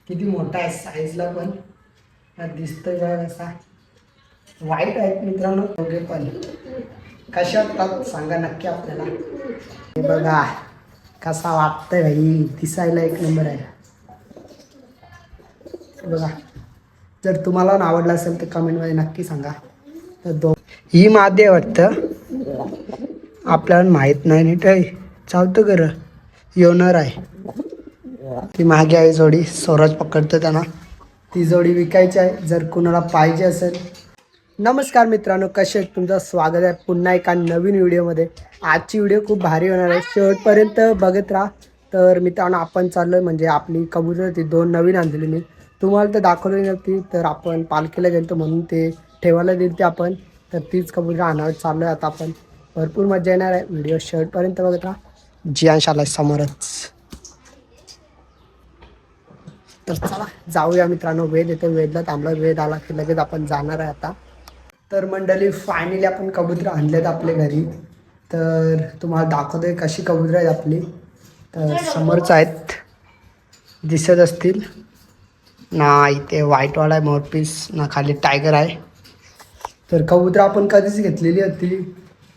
किती मोठा आहे साईजला पण दिसतोय बघा कसा. वाईट आहेत मित्रांनो दोघे पण. कशा वाटतात सांगा नक्की आपल्याला. हे बघा कसा वाटतंय भाई, दिसायला एक नंबर आहे. बघा जर तुम्हाला आवडला असेल तर कमेंटमध्ये नक्की सांगा. तर ही मादी आहे वाटतं, आपल्याला माहीत नाही नीट आहे. चालतं खरं योनर आहे. ती मागे आहे जोडी, स्वराज पकडतो त्यांना. ती जोडी विकायची आहे जर कुणाला पाहिजे असेल. नमस्कार मित्रांनो, कसे आहेत? तुमचं स्वागत आहे पुन्हा एका नवीन व्हिडिओमध्ये. आजची व्हिडिओ खूप भारी होणार आहे, शेवटपर्यंत बघत राहा. तर मित्रांनो आपण चाललो म्हणजे आपली कबूतर ती 2 नवीन आणलेली मी तुम्हाला तर दाखवली नव्हती. तर आपण पालखीला गेलो म्हणून ते ठेवायला दिली ते आपण. तर तीच कबूतर आणायला चाललो आहे आता आपण. भरपूर मजा येणार आहे, व्हिडिओ शेवटपर्यंत बघत राहा. जियांश आलाय समोरच. तर चला जाऊया मित्रांनो. वेद येतो, वेदला थांबला, वेद आला की लगेच आपण जाणार आहे आता. तर मंडळी फायनली आपण कबूतर आणलेत आपल्या घरी. तर तुम्हाला दाखवतोय कशी कबूतर आहेत आपली. तर समोरच आहेत, दिसत असतील ना. इथे व्हाईटवाला आहे मोरपीस ना, खाली टायगर आहे. तर कबूतर आपण कधीच घेतलेली होती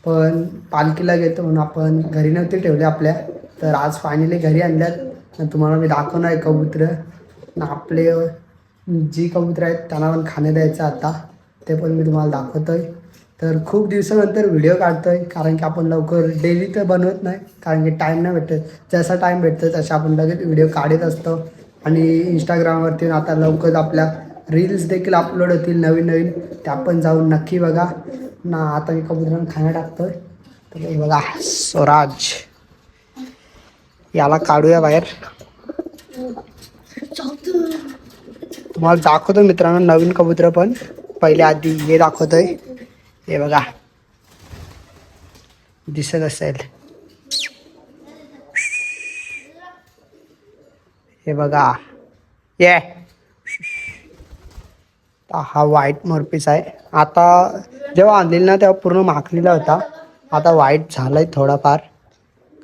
पण पालखीला घेतो म्हणून आपण घरी नव्हती ठेवली आपल्या. तर आज फायनली घरी आणल्यात. तुम्हाला मी दाखवणार आहे कबूतर ना. आपले जी कबूतर आहेत त्यांना पण खाणे द्यायचं आता, ते पण मी तुम्हाला दाखवतोय. तर खूप दिवसानंतर व्हिडिओ काढतोय कारण की आपण लवकर डेली तर बनवत नाही कारण की टाईम नाही भेटत. जसा टाईम भेटतो तसा आपण लगेच व्हिडिओ काढत असतो. आणि इंस्टाग्रामवरती आता लवकर आपल्या रील्स देखील अपलोड होतील नवीन नवीन, त्या पण जाऊन नक्की बघा ना. आता मी कबुतरांना खाणं टाकतोय. तर बघा स्वराज, याला काढूया बाहेर. तुम्हाला दाखवतो मित्रांनो नवीन कबूतर, पण पहिले आधी हे दाखवतोय. हे बघा दिसत असेल, हे बघा ये. हा व्हाईट मोरपीस आहे. आता जेव्हा आणलेला ना तेव्हा पूर्ण माखलेला होता, आता व्हाईट झालाय थोडाफार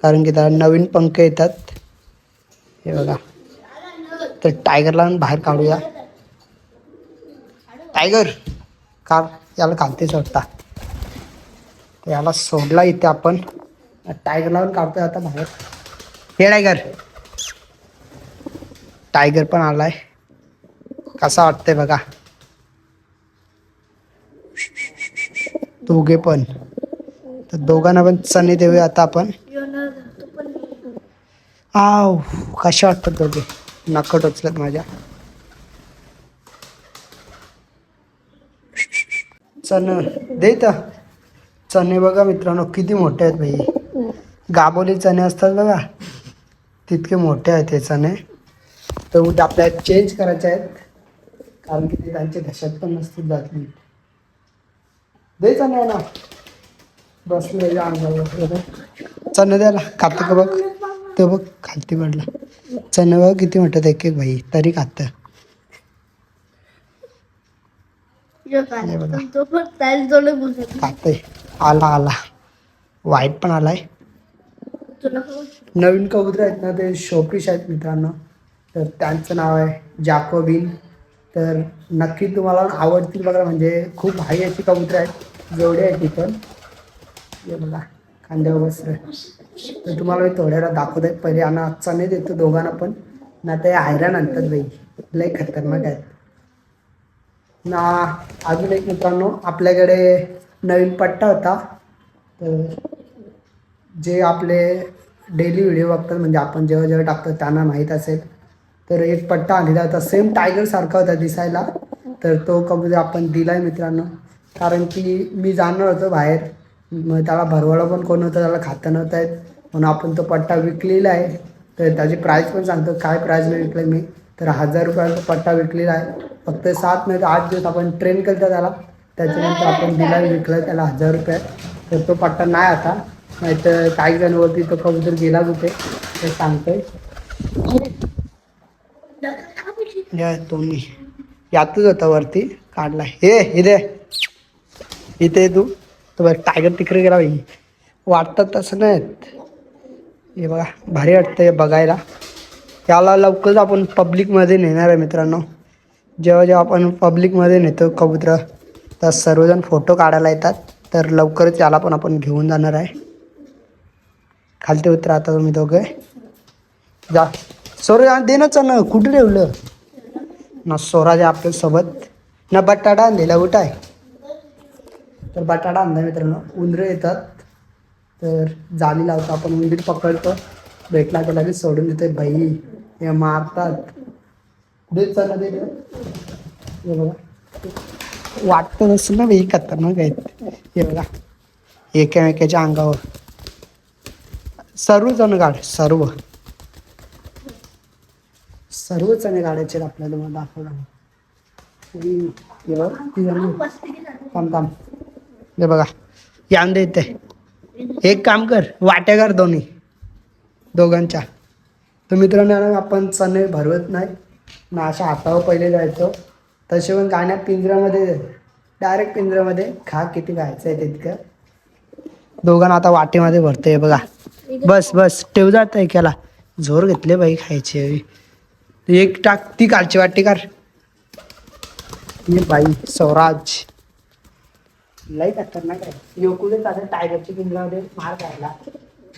कारण की त्याला नवीन पंख येतात. हे बघा. तर टायगरला बाहेर काढूया. टायगर का याला घालतेच वाटता. याला सोडला इथे आपण. टायगरला पण काढतोय आता बाहेर. हे टायगर, टायगर पण आलाय. कसा वाटतंय बघा दोघे पण. तर दोघांना पण चणे देऊया आता आपण. आव कशा वाटतात दोघे, नकट उचलत माझ्या. चण देत चणे बघा मित्रांनो किती मोठे आहेत भाई. गाबोली चणे असतात बघा, तितके मोठे आहेत हे चणे. तर उद्या आपल्याला चेंज करायचे आहेत कारण की ते त्यांच्या घशात पण नसतील जात. द्यायचा नाही ना, बसले अंगावर. चणे द्यायला खातं का बघ, तो बघ खालती पडला. चणे बघ किती म्हणतात एक एक भाई, तरी खात. खातंय. आला आला व्हाईट पण आलाय. नवीन कबूतर आहेत ना ते शोपीस आहेत मित्रांनो. तर त्यांचं नाव आहे जॅकोबिन. तर नक्की तुम्हाला आवडतील बघा, म्हणजे खूप भारी अशी कबूतर आहेत, जेवढे आहेत ती पण. हे बघा खांद्यावर बसलं. तर तुम्हाला मी थोड्या वेळा दाखवत आहेत. पहिले यांना चणे देतो दोघांना पण ना. ते हैराण आणतात बाई, लय खतरनाक आहेत ना. अजून एक मित्रांनो आपल्याकडे नवीन पट्टा होता. तर जे आपले डेली व्हिडिओ बघतात म्हणजे आपण जेव्हा जेव्हा टाकतो त्यांना माहीत असेल. तर एक पट्टा आणलेला होता, सेम टायगर सारखा होता दिसायला. तर तो कबूतर आपण दिलाय मित्रांनो कारण की मी जाणार होतो बाहेर, मग त्याला भरवाडं पण कोण होतं, त्याला खाता नव्हतं येत म्हणून आपण तो पट्टा विकलेला आहे. तर त्याची प्राईस पण सांगतो, काय प्राईजने विकलं मी. तर 1000 रुपयाचा पट्टा विकलेला आहे. फक्त 7 नाही तर 8 दिवस आपण ट्रेन केलं त्याला, त्याच्यानंतर आपण दिला विकलं त्याला 1000 रुपयात. तर तो पट्टा नाही आता, नाही तर काही जणांवरती तो कबूतर गेला कुठे ते सांगतोय. दोन्ही यातच होता, वरती काढला. हे इथे इथे तू तो बघ टायगर तिकडे गेला भाई. वाटतात तसं नाहीत. हे बघा भारी वाटतं हे बघायला. याला लवकरच आपण पब्लिकमध्ये नेणार आहे मित्रांनो. जेव्हा जेव्हा आपण पब्लिकमध्ये नेतो कबूतर तर सर्वजण फोटो काढायला येतात. तर लवकरच याला पण आपण घेऊन जाणार आहे. खालती उतरा आता तुम्ही दोघे. जा स्वराज दे ना चल, कुठे ठेवलं ना स्वराज आपल्यासोबत ना. बटाटा आणलेला कुठं आहे? तर बटाटा आणला मित्रांनो. उंदरं येतात तर जाली लावतो आपण, उंदीर पकडतो, भेटला तर लगेच सोडून देतोय. बाई हे मारतात. दे चला दे. हे बघा वाटतं नसेल ना बाई, खतरनाक आहेत हे बघा. एकामेकाच्या अंगावर सर्वजण गाड सर्वच गाड्याचे आपल्याला मला दाखवलं. हे बघा थांब हे बघा यान येते. एक काम कर, वाट्या कर दोघांच्या. तर मित्रांनो आपण चणे भरवत नाही ना, अशा हातावर पहिले जायचो. तसे पण गाण्यात पिंजऱ्यामध्ये डायरेक्ट पिंजऱ्यामध्ये खा, किती खायचं आहे तितकं. दोघांना आता वाटेमध्ये भरतोय बघा. बस ठेव जात आहे त्याला. जोर घेतले बाई खायचे. एक टाक ती कालची वाटी कर. ये बाई स्वराज लई खतरनाक आहे. योकुले आता टायगरच्या पिंजऱ्यामध्ये मार खायला.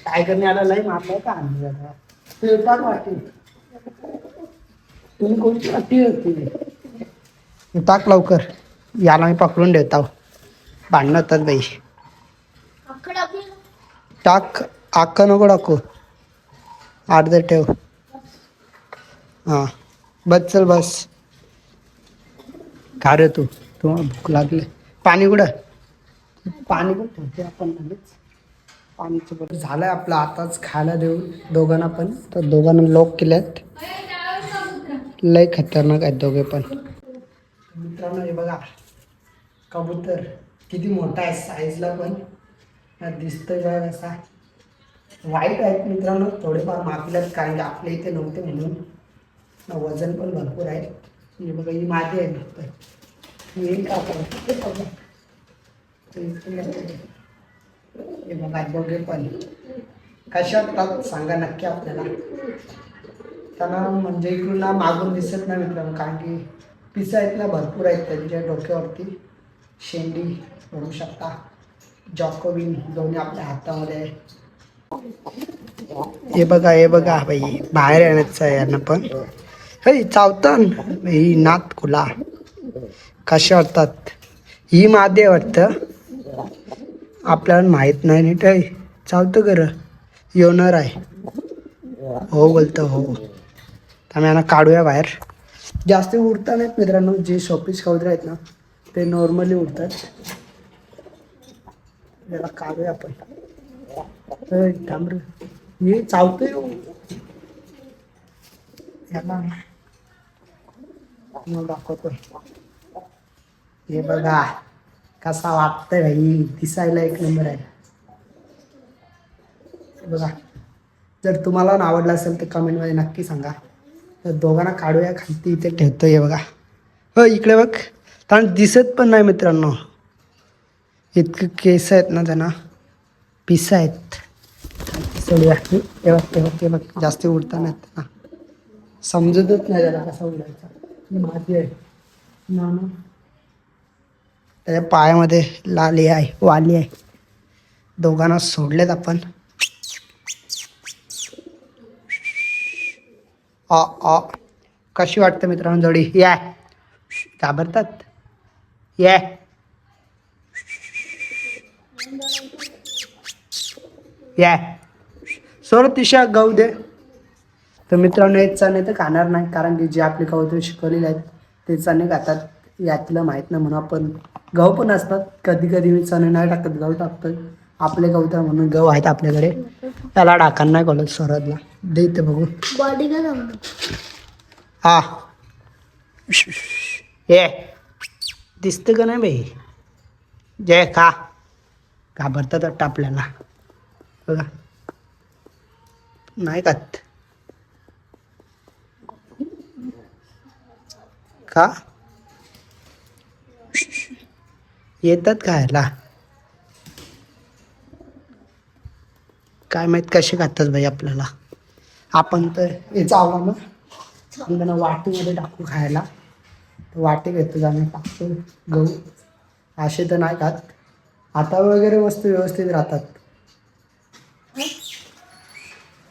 टायगरने आला लई मारलाय का आणली टाक वाटी. तुम्ही कोणती वाटी होती? टाक लवकर. याला मी पकडून ठेवतो. भांडणं होतात बाई. टाक आक्का नको टाकू. अर्ध ठेव. हां बस चल बस. खा रे तू भूक लागली. पाणी कुठं? पाणी पण ठेवते आपण लगेच. पाणीचं बरं झालंय आपलं. आताच खायला देऊ दोघांना पण. तर दोघांना लॉक केल्यात. लय खतरनाक आहेत दोघे पण. मित्रांनो हे बघा कबूतर किती मोठा आहे साईजला पण. दिसतोय काय कसा. वाईट आहेत मित्रांनो, थोडेफार माफीलाच, कारण की आपल्या इथे नव्हते म्हणून. वजन पण भरपूर आहे. हे बघा ही मादी आहे फक्त. येईल का आपण हे बघा दोघे पण कशा वाटतात सांगा नक्की आपल्याला. त्यांना म्हणजे इकडून ना मागून दिसत नाही मित्रांनो, कारण की पिसा आहेत ना भरपूर आहेत त्यांच्या डोक्यावरती. शेंडी बघू शकता. जॅकोबिन दोन्ही आपल्या हातामध्ये आहे. हे बघा बाई बाहेर येण्याचं आहे यांना पण. हे चावतान ही नात खुला कशा वाटतात. ही मादी वाटतं, आपल्याला माहीत नाही नीट. चावतं खरं येणार आहे. हो बोलतं हो. आम्ही यांना काढूया बाहेर. जास्त उडता नाहीत मित्रांनो. जे शॉपीस कबूतर आहेत ना ते नॉर्मली उडतात. याला काढूया आपण. थांब रे, हे चावतंय याला दाखवतो. हे बघा कसा वाटतंय भाई, दिसायला एक नंबर आहे. बघा जर तुम्हाला आवडला असेल तर कमेंटमध्ये नक्की सांगा. तर दोघांना काढूया खालती इथे ठेवतो. हे बघा हो इकडे बघ. कारण दिसत पण नाही मित्रांनो, इतकं केस आहेत ना त्यांना. पिसा आहेत. सोडूया. हे बघ जास्त उडता नाहीत ना, समजतच नाही त्याला कसा उडायचा. ही माती आहे ना, त्याच्या पायामध्ये लाली आहे वाली आहे. दोघांना सोडलेत आपण. कशी वाटतं मित्रांनो जोडी? या घाबरतात. या सोड तिशा गहू दे. तर मित्रांनो एक चणे तर खाणार नाही, कारण की जे आपले कबूतर शिकवलेले आहेत ते चणे खातात. यातलं माहीत नाही म्हणून आपण गहू पण असतात. कधी कधी मी चणे नाही टाकत, गहू टाकतोय. आपले कबूतर म्हणून गहू आहेत आपल्याकडे. त्याला टाकायला नाही कळत स्वराजला. देते बघू बॉडी का हा ये दिसतं का नाही बाई. जय खा. घाबरतात वाटतं आपल्याला. बघा नाही खात का. येतात खायला. काय माहीत कसे खातात भाई आपल्याला. आपण तर हे चावला ना आणि त्यांना वाटीमध्ये टाकू खायला. तर वाटी घेतो जाणं टाकतो गहू. असे तर नाही खात. आता वगैरे वस्तू व्यवस्थित राहतात.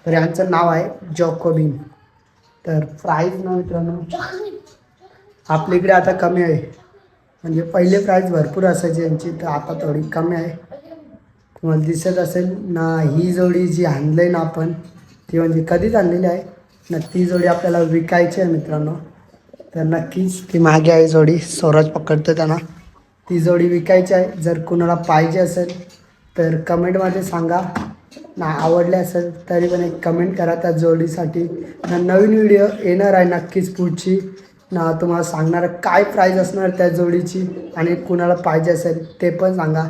तर यांचं नाव आहे जॉकोबिन. तर प्राईज ना मित्रांनो आपल्या इकडे आता कमी आहे. म्हणजे पहिले प्राईज भरपूर असायची यांची, तर आता थोडी कमी आहे. तुम्हाला दिसत असेल ना, ही जोडी जी आणली आहे ना आपण, ती म्हणजे कधीच आणलेली आहे ना. ती जोडी आपल्याला विकायची आहे मित्रांनो. तर नक्कीच ती मागे आहे जोडी, स्वराज पकडतो त्यांना. ती जोडी विकायची आहे. जर कुणाला पाहिजे असेल तर कमेंटमध्ये सांगा ना. आवडले असेल तरी पण एक कमेंट करा त्या जोडीसाठी. ना नवीन व्हिडिओ येणार आहे नक्कीच पुढची ना. तुम्हाला सांगणार काय प्राईज असणार त्या जोडीची आणि कुणाला पाहिजे असेल ते पण सांगा.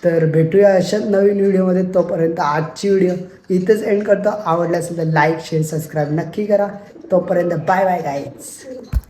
तर भेटूया अशाच नवीन व्हिडिओमध्ये. तोपर्यंत आजची व्हिडिओ इथेच एंड करतो. आवडले असेल तर लाईक शेअर सबस्क्राईब नक्की करा. तोपर्यंत बाय बाय गाईज.